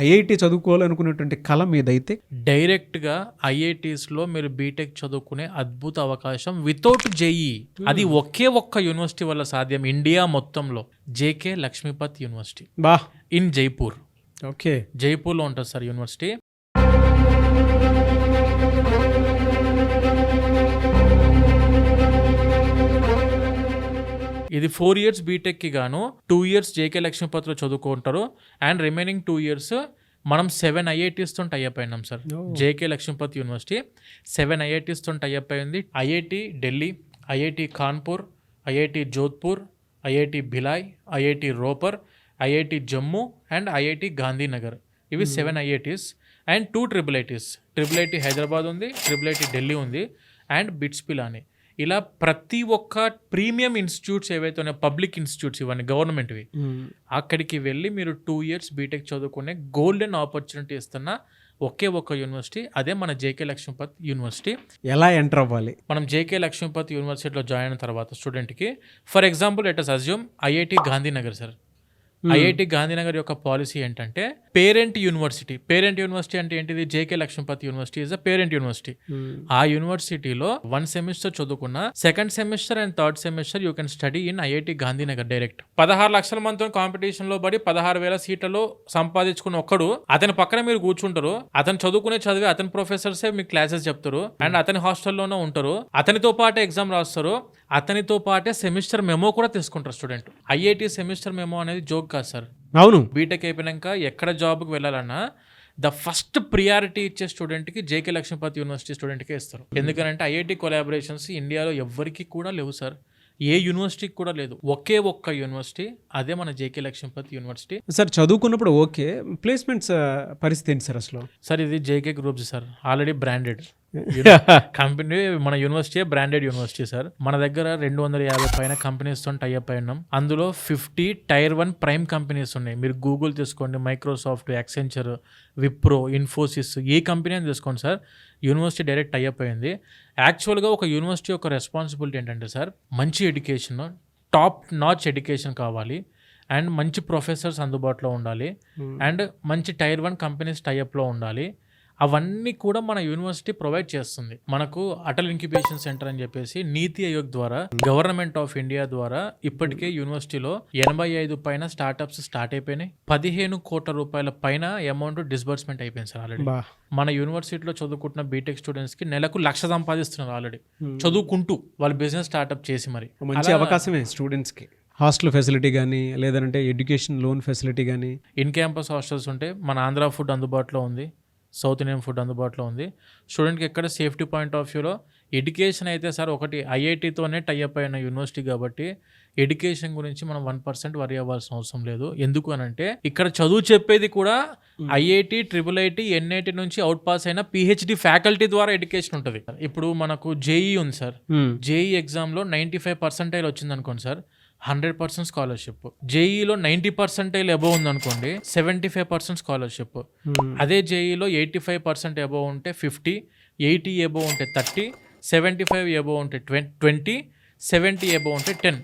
IIT చదువుకోవాలనుకునేటువంటి కళ మీదైతే డైరెక్ట్గా ఐఐటీస్లో మీరు బీటెక్ చదువుకునే అద్భుత అవకాశం వితౌట్ జేఈ. అది ఒకే ఒక్క యూనివర్సిటీ వల్ల సాధ్యం ఇండియా మొత్తంలో. జేకే లక్ష్మీపత్ యూనివర్సిటీ బా ఇన్ జైపూర్. ఓకే. జైపూర్లో ఉంటుంది సార్ యూనివర్సిటీ. ఇది 4 years బీటెక్కి గాను 2 years జేకే లక్ష్మీపత్లో చదువుకుంటారు. అండ్ రిమైనింగ్ 2 years మనం 7 ఐఐటీస్తో టైఅప్ అయినాం sir. JK Lakshmipat university 7 ఐఐటీస్తో tie up అయింది. IIT Delhi, IIT Kanpur, IIT Jodhpur, IIT Bhilai, IIT Ropar, IIT Jammu and IIT Gandhinagar. ఇవి 7 IITs and 2 triple ITs. Triple IT Hyderabad ఉంది, ట్రిపుల్ ఐటీ ఢిల్లీ ఉంది అండ్ బిట్స్ పిలాని. ఇలా ప్రతి ఒక్క ప్రీమియం ఇన్స్టిట్యూట్స్ ఏవైతే ఉన్నాయో, పబ్లిక్ ఇన్స్టిట్యూట్స్ ఇవన్నీ గవర్నమెంట్వి, అక్కడికి వెళ్ళి మీరు 2 years బీటెక్ చదువుకునే గోల్డెన్ ఆపర్చునిటీ ఇస్తున్న ఒకే ఒక్క యూనివర్సిటీ, అదే మన జేకే లక్ష్మీపత్ యూనివర్సిటీ. ఎలా ఎంటర్ అవ్వాలి? మనం జేకే లక్ష్మీపత్ యూనివర్సిటీలో జాయిన్ అయిన తర్వాత స్టూడెంట్కి, for example let us assume IIT Gandhinagar sir. IIT Gandhinagar యొక్క పాలసీ ఏంటంటే పేరెంట్ యూనివర్సిటీ. పేరెంట్ యూనివర్సిటీ అంటే ఏంటిది? JK Lakshmipat university is a parent university. ఆ యూనివర్సిటీలో 1 semester చదువుకున్న 2nd semester and 3rd semester you can study in IIT Gandhinagar direct. 16 లక్షల మందితో competition లో పడి 16,000 సీట్లలో సంపాదించుకున్న ఒక్కడు, అతని పక్కన మీరు కూర్చుంటారు. అతను చదువుకునే చదివి అతని ప్రొఫెసర్సే మీకు క్లాసెస్ చెప్తారు అండ్ అతని హాస్టల్లోనే ఉంటారు. అతనితో పాటే ఎగ్జామ్ రాస్తారు, అతనితో పాటే సెమిస్టర్ మెమో కూడా తీసుకుంటారు స్టూడెంట్. ఐఐటి సెమిస్టర్ మెమో అనేది జోక్ కాదు సార్. అవును. బీటెక్ అయిపోయినాక ఎక్కడ జాబ్కి వెళ్ళాలన్నా ద ఫస్ట్ ప్రియారిటీ ఇచ్చే స్టూడెంట్కి జేకే లక్ష్మీపత్ యూనివర్సిటీ స్టూడెంట్కే ఇస్తారు. ఎందుకంటే ఐఐటి కొలాబరేషన్స్ ఇండియాలో ఎవ్వరికి కూడా లేవు సార్. ఏ యూనివర్సిటీకి కూడా లేదు. ఒకే ఒక్క యూనివర్సిటీ, అదే మన జేకే లక్ష్మీపత్ యూనివర్సిటీ. సార్ చదువుకున్నప్పుడు ఓకే, ప్లేస్మెంట్స్ పరిస్థితి ఏంటి సార్ అసలు? సార్ ఇది JK groups sir, already branded company. మన యూనివర్సిటీ బ్రాండెడ్ యూనివర్సిటీ సార్. మన దగ్గర 250 పైన కంపెనీస్తో టైఅప్ అయినాం. అందులో 50 Tier 1 ప్రైమ్ కంపెనీస్ ఉన్నాయి. మీరు గూగుల్ తీసుకోండి, మైక్రోసాఫ్ట్, యాక్సెంచర్, విప్రో, ఇన్ఫోసిస్, ఏ కంపెనీ అని తీసుకోండి సార్. యూనివర్సిటీ డైరెక్ట్ టైఅప్ అయింది. యాక్చువల్గా ఒక యూనివర్సిటీ యొక్క రెస్పాన్సిబిలిటీ ఏంటంటే సార్, మంచి ఎడ్యుకేషన్, టాప్ నాచ్ ఎడ్యుకేషన్ కావాలి అండ్ మంచి ప్రొఫెసర్స్ అందుబాటులో ఉండాలి అండ్ మంచి Tier 1 కంపెనీస్ టైఅప్లో ఉండాలి. అవన్నీ కూడా మన యూనివర్సిటీ ప్రొవైడ్ చేస్తుంది. మనకు అటల్ ఇంక్యుబేషన్ సెంటర్ అని చెప్పేసి నీతి ఆయోగ్ ద్వారా, గవర్నమెంట్ ఆఫ్ ఇండియా ద్వారా ఇప్పటికే యూనివర్సిటీలో 85 పైన స్టార్ట్అప్స్ స్టార్ట్ అయిపోయినాయి. 15 కోట్ల రూపాయల పైన అమౌంట్ డిస్బర్స్మెంట్ అయిపోయింది సార్ ఆల్రెడీ. మన యూనివర్సిటీలో చదువుకుంటున్న బీటెక్ స్టూడెంట్స్ కి నెలకు 1,00,000 సంపాదిస్తున్నారు ఆల్రెడీ చదువుకుంటూ, వాళ్ళు బిజినెస్ స్టార్ట్అప్ చేసి. మరి మంచి అవకాశమే స్టూడెంట్స్కి. హాస్టల్ ఫెసిలిటీ కానీ, లేదంటే ఎడ్యుకేషన్ లోన్ ఫెసిలిటీ కానీ, ఇన్ క్యాంపస్ హాస్టల్స్ ఉంటే మన ఆంధ్ర ఫుడ్ అందుబాటులో ఉంది, సౌత్ ఇండియన్ ఫుడ్ అందుబాటులో ఉంది. స్టూడెంట్కి ఎక్కడ సేఫ్టీ పాయింట్ ఆఫ్ వ్యూలో ఎడ్యుకేషన్ అయితే సార్, ఒకటి ఐఐటితోనే టైఅప్ అయిన యూనివర్సిటీ కాబట్టి ఎడ్యుకేషన్ గురించి మనం 1% వరి అవ్వాల్సిన అవసరం లేదు. ఎందుకు అనంటే ఇక్కడ చదువు చెప్పేది కూడా ఐఐటి, ట్రిపుల్ ఐటీ, ఎన్ఐటి నుంచి అవుట్ పాస్ అయిన పిహెచ్డి ఫ్యాకల్టీ ద్వారా ఎడ్యుకేషన్ ఉంటుంది. ఇప్పుడు మనకు జేఈ ఉంది సార్. జేఈ ఎగ్జామ్లో 95% వచ్చింది అనుకోండి సార్, 100% స్కాలర్షిప్. జేఈలో 90% అబోవ్ ఉందనుకోండి, 75% స్కాలర్షిప్. అదే జేఈలో 85% అబోవ్ ఉంటే 50, 80 అబోవ్ ఉంటే 30, 75 అబోవ్ ఉంటే 20, 70 అబోవ్ ఉంటే 10.